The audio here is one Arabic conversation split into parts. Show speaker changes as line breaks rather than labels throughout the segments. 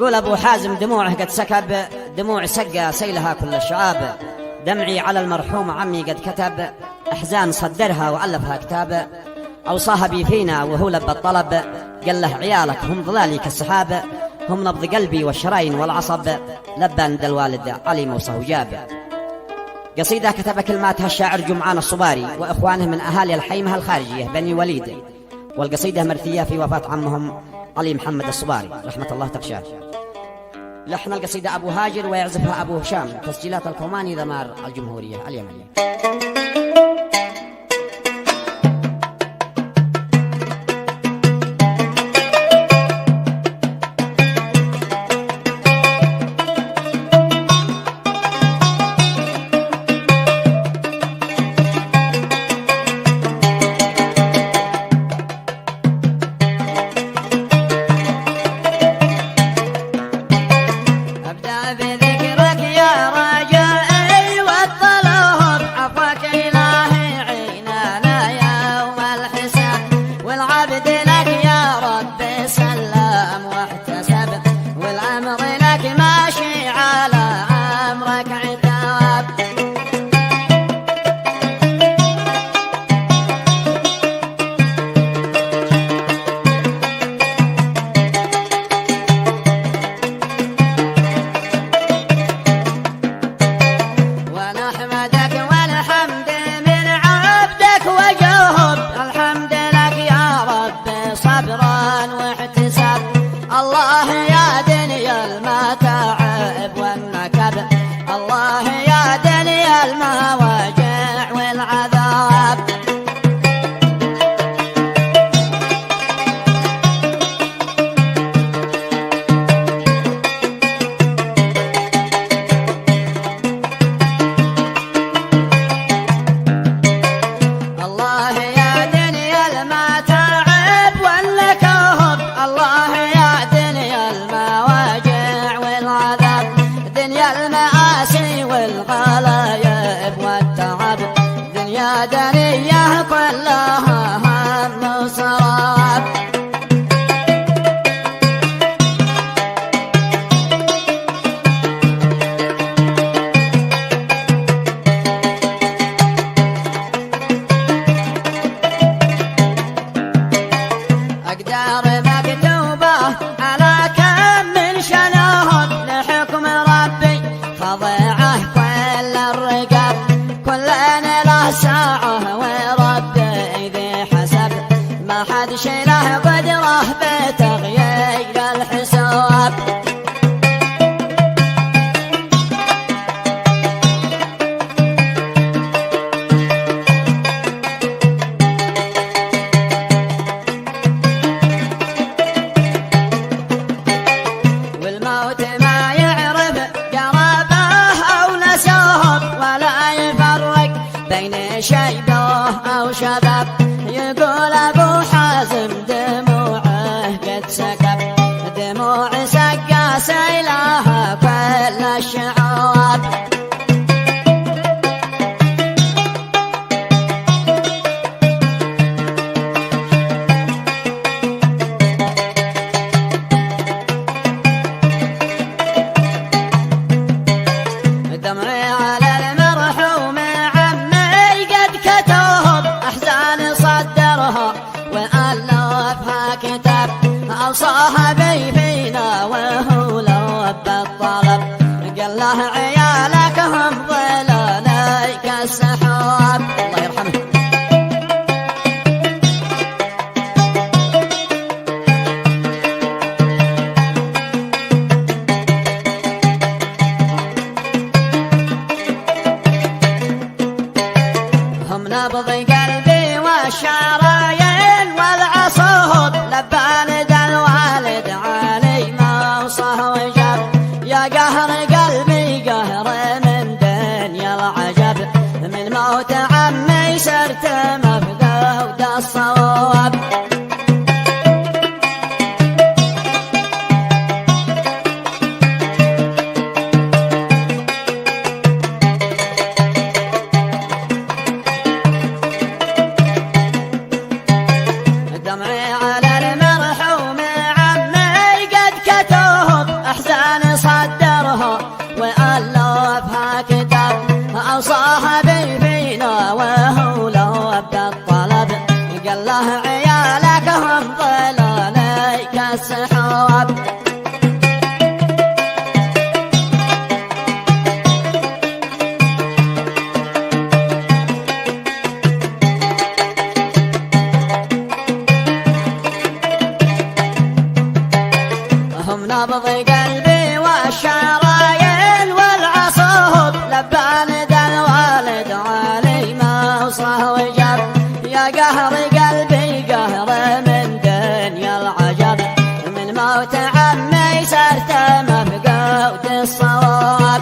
يقول أبو حازم دموعه قد سكب، دموع سقى سيلها كل الشعاب. دمعي على المرحوم عمي قد كتب، أحزان صدرها وألفها كتاب. أوصاها بي فينا وهو لبى الطلب، قال له عيالك هم ظلالي كالسحاب، هم نبض قلبي والشرايين والعصب، لبى ند الوالد علي موسى وجاب. قصيدة كتب كلماتها الشاعر جمعان الصباري وإخوانه من أهالي الحيمة الخارجية بني وليد، والقصيدة مرثية في وفاة عمهم علي محمد الصباري رحمة الله تغشاه. لحن القصيدة أبو هاجر ويعزفها أبو هشام، تسجيلات الكوماني ذمار الجمهورية اليمنية. صدرها وألفها كتاب، أوصاها بينا وهو لبى الطلب، قال له عيالك هم ظلالي كالسحاب. هم نبض قلبي والشرايين والعصوب، لبان ذا الوالد علي ما وصاه وجاب، يا قهر قلبي قهر من دنيا العجب، من موت عمي صرت مفقود الصواب.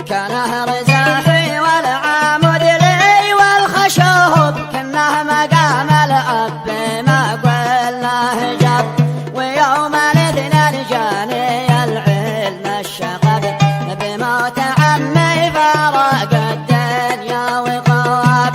كانه رزاحي والعامد لي والخشوب، كنه مقام الأب ما قلنا جاب، ويوم الاثنين جاني العلم الشغب، بموت عمي فارق الدنيا وغاب.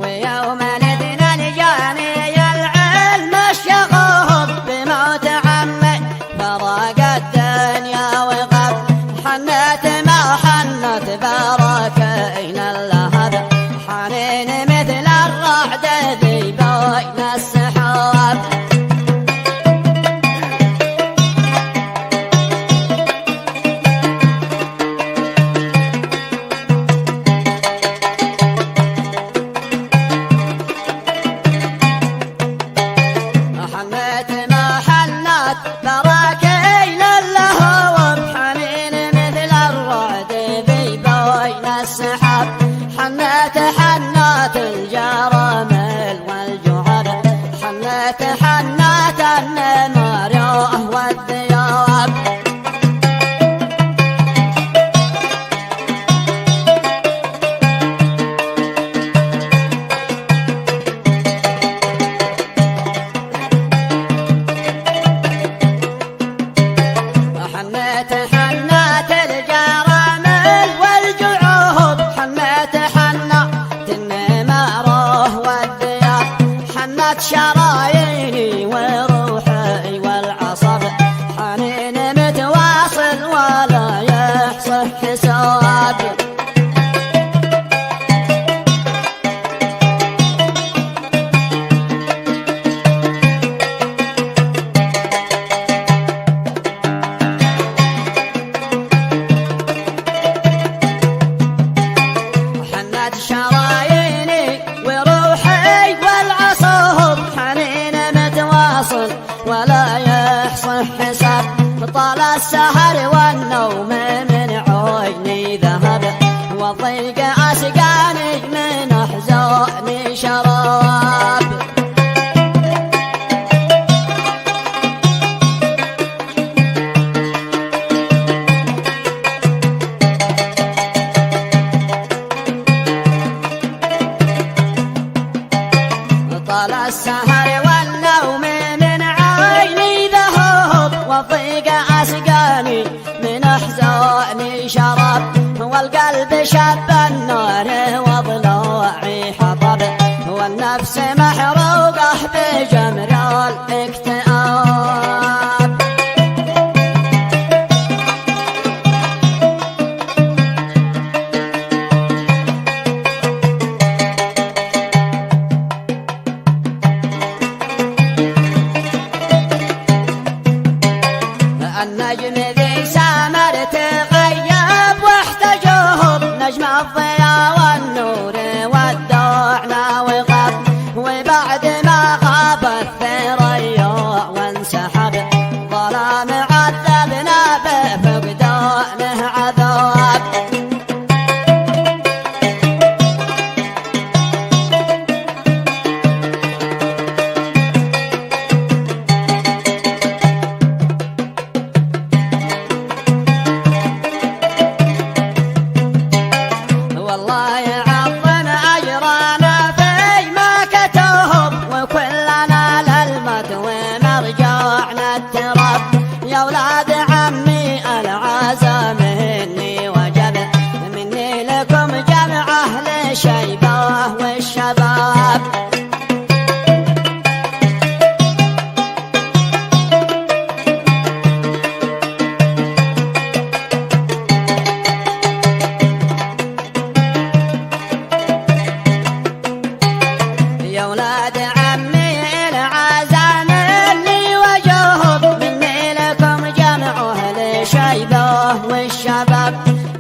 ويوم الاثنين جاني العلم الشغوب، بموت عمي فراق الدنيا وغاب، حنت ما حنت براكين اللهب، حنين مثل الرعد ذي بين السحاب. حنت ما حنت براكين اللهب، حنين مثل الرعد ذي بين السحاب، حنت حنت الجرامل والجعب، حنت حنت النمر والذياب. حنت حنت الجرامل والجعوب، حنت حنت النمر والذياب، حنت شراييني وروحي والعصب، حنين متواصل ولا يحصى حساب. حنت شراييني وروحي والعصوب، حنين متواصل ولا يحصى حساب، طال السهر والنوم من عيني ذهب، والضيق أسقاني من أحزاني شراب. طال السهر والنوم من عيني ذهب، والضيق أسقاني من أحزاني شراب، والقلب شب النار وضلوعي حطب، والنفس محروقة بجمر الاكتئاب. النجم ذي سامر تغيب واحتجب، نجم الضياء والنور ودعنا وغاب، وبعد ما غاب الثريا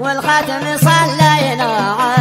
والخاتم صلينا عليه